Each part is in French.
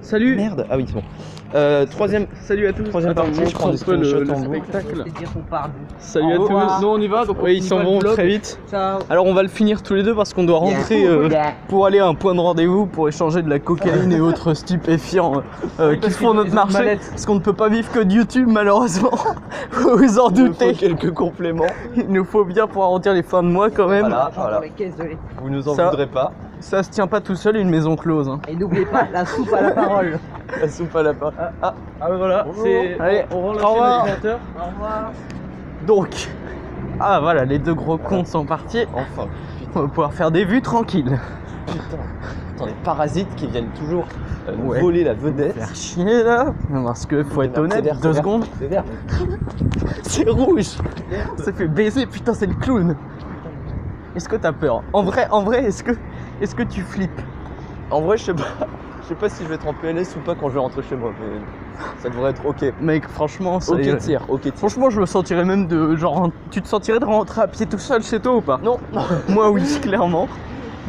Salut. Merde. Ah oui, c'est bon. Troisième. Salut à tous. Troisième Attends, partie, je prends montre des un peu screenshots le en boucle. spectacle. dire qu'on part. Salut à Au tous. revoir. Nous on y va, donc on Oui, ils finit s'en pas le vont vlog. très vite. Ciao. Alors on va le finir tous les deux parce qu'on doit rentrer pour aller à un point de rendez-vous pour échanger de la cocaïne et autres stupéfiants qui font notre marché. Parce qu'on ne peut pas vivre que de YouTube malheureusement. Vous en Il nous faut doutez. quelques compléments. Il nous faut bien pour arrondir les fins de mois quand même. Voilà. Les caisses de lait. Vous nous en Ça- voudrez pas. Ça se tient pas tout seul, une maison close. Hein. Et n'oubliez pas la soupe à la parole. La soupe à la part. Ah, Voilà, c'est. Allez, on rend Au revoir. l'ordinateur. Au revoir. Donc, ah voilà, les deux gros cons sont partis. enfin. On va pouvoir faire des vues tranquilles. Putain. Attends, les parasites qui viennent toujours nous Ouais. voler la vedette. Faire chier là. Parce que faut être C'est honnête, vert, 2 c'est vert. secondes. C'est vert. C'est rouge. Ça fait baiser, putain, c'est le clown. Est-ce que t'as peur? En vrai, est-ce que tu flippes? En vrai, je sais pas si je vais être en PLS ou pas quand je vais rentrer chez moi, mais ça devrait être ok. Mec, franchement, ça Ok irait. tir, ok tir. Franchement, je me sentirais même de genre, tu te sentirais de rentrer à pied tout seul chez toi ou pas? Non, Moi oui, clairement.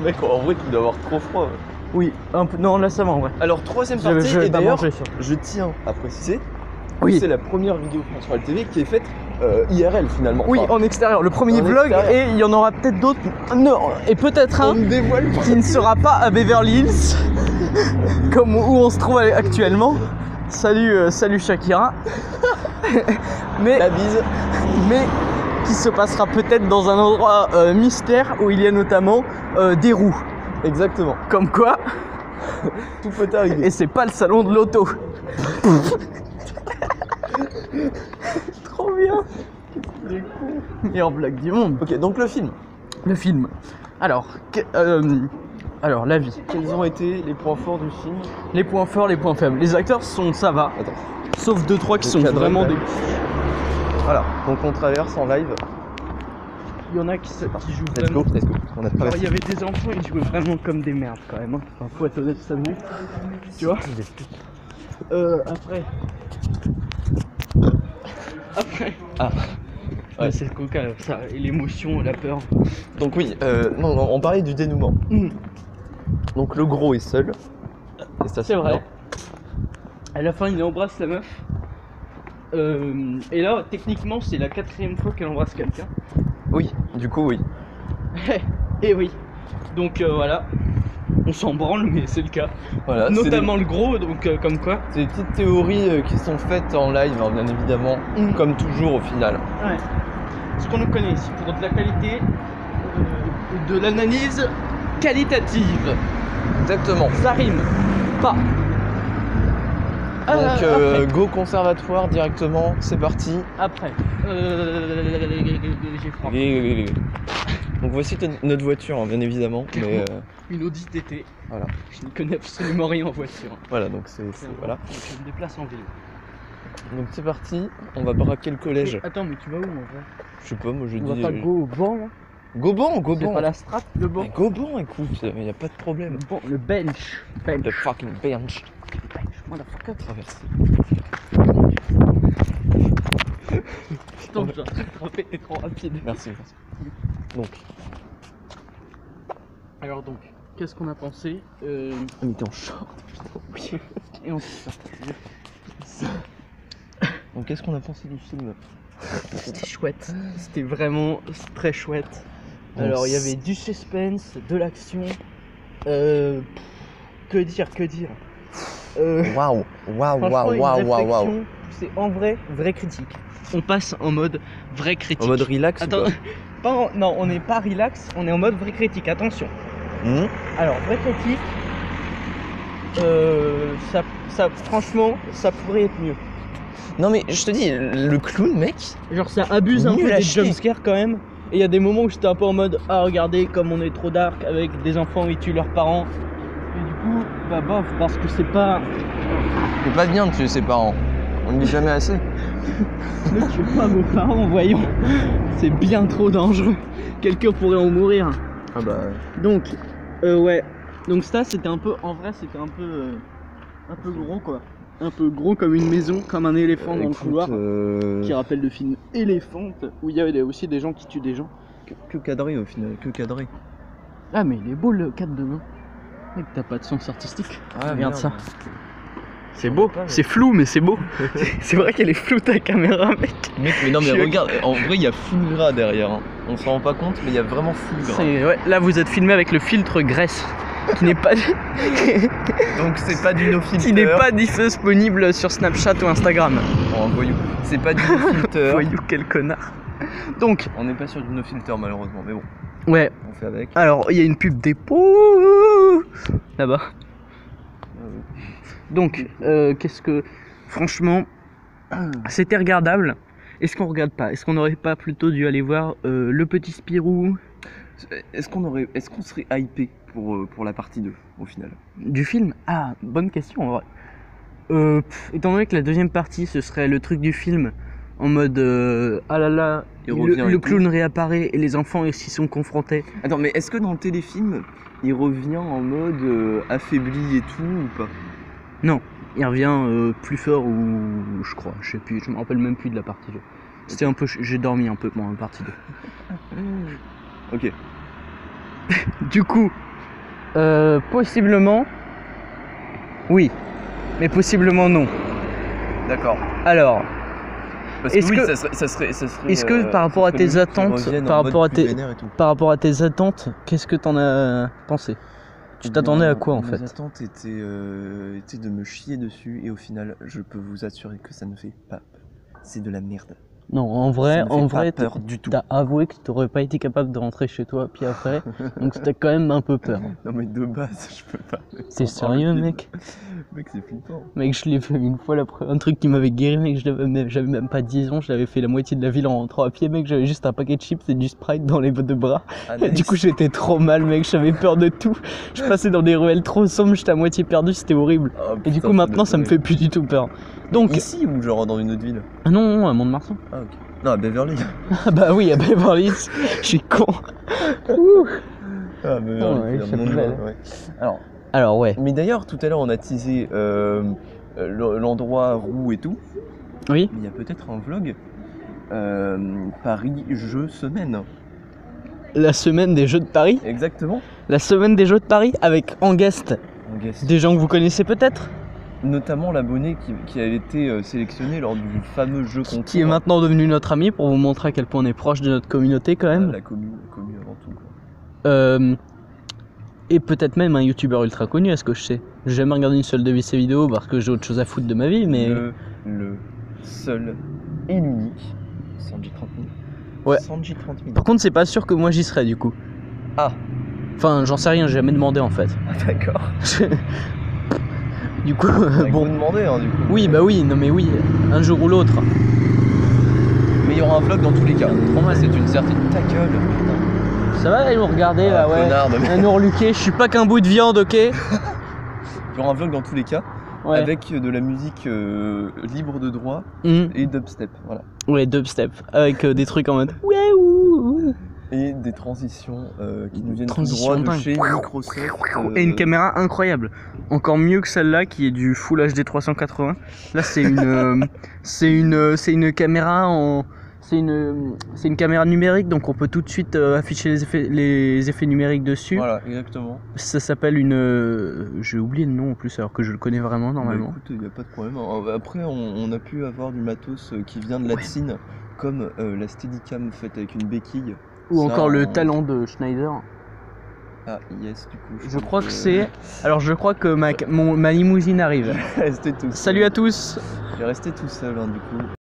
mec, en vrai, tu dois avoir trop froid. Oui, un peu. Non, là ça va en vrai. Alors, troisième Je partie, vais et pas d'ailleurs, manger ça. je tiens à préciser, Oui. c'est la première vidéo Transfert TV qui est faite IRL finalement. Oui, Enfin, en extérieur, le premier en vlog, extérieur. et il y en aura peut-être d'autres, non, et peut-être on un ne dévoile pas. qui ne sera pas à Beverly Hills, comme où on se trouve actuellement. Salut Shakira. mais, La bise. mais qui se passera peut-être dans un endroit mystère où il y a notamment des roues. Exactement. Comme quoi, Tout peut arriver. et c'est pas le salon de l'auto. Trop bien. Meilleur blague du monde. Ok, donc le film. Le film. Alors, alors la vie. Quels ont été les points forts du film? Les points forts, les points faibles. Les acteurs ça va. Attends. Sauf 2-3 qui Le sont cadre, vraiment quand des. même. Voilà, donc on traverse en live. Il y en a qui jouent Let's vraiment. go, let's go. On a Alors, il traversé. y avait des enfants, ils jouaient vraiment comme des merdes quand même. Hein. Enfin, faut être honnête, ça nous. Tu vois. Après. Ah. Ouais, c'est le coca, ça, et l'émotion, la peur. Donc oui, non, on parlait du dénouement. Donc le gros est seul. Et ça, C'est vrai. bien. À la fin, il embrasse la meuf. Et là, techniquement, c'est la 4e fois qu'elle embrasse quelqu'un. Oui, du coup oui. Et oui. Donc voilà. On s'en branle, mais c'est le cas. Voilà, Notamment le gros, donc comme quoi. c'est des petites théories qui sont faites en live, hein, bien évidemment, comme toujours au final. Ouais. Ce qu'on nous connaît ici pour de la qualité, de l'analyse qualitative. Exactement. Ça rime. Pas. Donc après. go conservatoire directement, c'est parti. Après. J'ai froid. Donc voici notre voiture, hein, bien évidemment. Mais Une Audi TT. voilà. Je ne connais absolument rien en voiture. Voilà, donc c'est voilà. Donc, je me déplace en vélo. Donc c'est parti, on va braquer le collège. Mais attends, mais tu vas où en vrai? Je sais pas, moi je On dis. va pas go au banc là? Goban, C'est Goban. pas la strat, le banc? Mais Goban, écoute, y a pas de problème. Bon, le bench. The fucking bench. Motherfucker. Traversé. Putain, j'ai rattrapé, t'es trop rapide. Merci. Donc, Alors donc, qu'est-ce qu'on a pensé on était en short. Oui. Et on s'est Donc qu'est-ce qu'on a pensé du film? C'était chouette. C'était vraiment très chouette. Bon, Alors, il y avait du suspense, de l'action. Que dire Waouh, waouh, Franchement, waouh, une waouh, waouh, waouh. réflexion, c'est en vrai, vraie critique. On passe en mode vraie critique. En mode relax ou Attends, pas non, on n'est pas relax, on est en mode vraie critique, attention. Alors, vraie critique, franchement, ça pourrait être mieux. Non mais je te dis, le clown, mec. Genre, ça abuse un Nul peu à des chier. jumpscares quand même. Et il y a des moments où j'étais un peu en mode, ah regardez comme on est trop dark avec des enfants qui tuent leurs parents. Et du coup, bah bof, parce que c'est pas... C'est pas bien de tuer ses parents. On ne dit jamais assez. Ne tuez pas vos parents, voyons. C'est bien trop dangereux. Quelqu'un pourrait en mourir. Ah bah. Donc, ouais. Donc ça, c'était un peu... En vrai, c'était un peu gros, quoi. Un peu gros comme une maison, comme un éléphant dans le couloir. Qui rappelle le film Elephant, où il y avait aussi des gens qui tuent des gens. Que cadré au final, que cadré. Ah, mais il est beau le 4 de main. Mec, t'as pas de sens artistique. Ah, Regarde merde. ça. C'est beau, c'est flou mais c'est beau. C'est vrai qu'elle est floue ta caméra mec. Mec mais non mais regarde, en vrai il y a full gras derrière. Hein. On s'en rend pas compte mais il y a vraiment full gras. Ouais, là vous êtes filmé avec le filtre graisse qui n'est pas donc c'est pas du no filter. Qui n'est pas disponible sur Snapchat ou Instagram. Oh, voyou. C'est pas du no filter. Voyou quel connard. Donc on n'est pas sur du no filter malheureusement mais bon. Ouais. On fait avec. Alors il y a une pub des poux là-bas. Donc, qu'est-ce que... Franchement, c'était regardable. Est-ce qu'on regarde pas? Est-ce qu'on n'aurait pas plutôt dû aller voir Le Petit Spirou? Est-ce qu'on serait hypé pour la partie 2, au final? Du film? Ah, bonne question, en vrai. Étant donné que la deuxième partie, ce serait le truc du film, en mode... ah là là, le clown réapparaît et les enfants s'y sont confrontés. Attends, mais est-ce que dans le téléfilm, il revient en mode affaibli et tout, ou pas? Non, il revient plus fort ou je crois, je sais plus, je me rappelle même plus de la partie 2. C'était un peu, j'ai dormi un peu pendant la partie 2. Ok. Du coup, possiblement, oui, mais possiblement non. D'accord. Alors, parce est-ce que, oui, que ça serait est-ce que par rapport à tes attentes, par rapport à tes attentes, qu'est-ce que t'en as pensé? Tu t'attendais à quoi en fait? Mes attentes étaient de me chier dessus et au final, je peux vous assurer que ça ne fait pas peur. C'est de la merde. Non, en vrai, peur du tout. T'as avoué que t'aurais pas été capable de rentrer chez toi puis après, donc t'as quand même un peu peur. Non mais de base, je peux pas. T'es sérieux mec? Mec, c'est flippant. Mec, je l'ai fait une fois, un truc qui m'avait guéri, mec, j'avais même pas 10 ans, je l'avais fait la moitié de la ville en rentrant à pied, mec, j'avais juste un paquet de chips et du Sprite dans les deux bras. Ah, nice. Du coup, j'étais trop mal, mec, j'avais peur de tout. Je passais dans des ruelles trop sombres, j'étais à moitié perdu, c'était horrible. Oh, et du coup, maintenant, ça me fait plus du tout peur. Donc... Ici ou genre dans une autre ville? Ah non, à Mont-de-Marsan. Ah ok. Non, à Beverly. Ah bah oui, à Beverly, je suis con. Ah, Beverly, ouais. Alors ouais. Mais d'ailleurs, tout à l'heure, on a teasé l'endroit roux et tout. Oui. Mais il y a peut-être un vlog Paris Jeux Semaine. La semaine des Jeux de Paris. Exactement. La semaine des Jeux de Paris avec en guest des gens que vous connaissez peut-être. Notamment l'abonné qui a été sélectionné lors du fameux jeu concours. Qui est maintenant devenu notre ami pour vous montrer à quel point on est proche de notre communauté quand même. La commu avant tout quoi. Et peut-être même un youtubeur ultra connu, à ce que je sais. J'ai jamais regardé une seule de ses vidéos parce que j'ai autre chose à foutre de ma vie, mais... Le seul et l'unique Sanji 30 000. Ouais. Sanji 30 000. Par contre, c'est pas sûr que moi j'y serais du coup. Ah. Enfin, j'en sais rien, j'ai jamais demandé en fait. Ah, d'accord. Du coup, bon demander hein, du coup. Oui, bah oui, non mais oui, un jour ou l'autre. Mais il y aura un vlog dans tous les cas. C'est une certaine ta gueule. Putain. Ça va, ils nous regarder là, ouais. Connard, à nous reluquer, je suis pas qu'un bout de viande, ok. Il y aura un vlog dans tous les cas. Ouais. Avec de la musique libre de droit et dubstep, voilà. Ouais, dubstep, avec des trucs en mode ouh. Et des transitions qui nous viennent tout droit de chez Microsoft. Et une caméra incroyable, encore mieux que celle-là qui est du Full HD 380. Là, c'est une, c'est une caméra en, c'est une caméra numérique, donc on peut tout de suite afficher les effets numériques dessus. Voilà, exactement. Ça s'appelle une, j'ai oublié le nom en plus, alors que je le connais vraiment normalement. Bah, écoute, il n'y a pas de problème. Après, on a pu avoir du matos qui vient de la Chine, comme la Steadicam faite avec une béquille. Ou ça, encore le talent de Schneider. Ah yes, du coup. Je crois que c'est... Alors je crois que ma limousine arrive. Restez tous. Salut à tous. Je vais rester tout seul hein, du coup.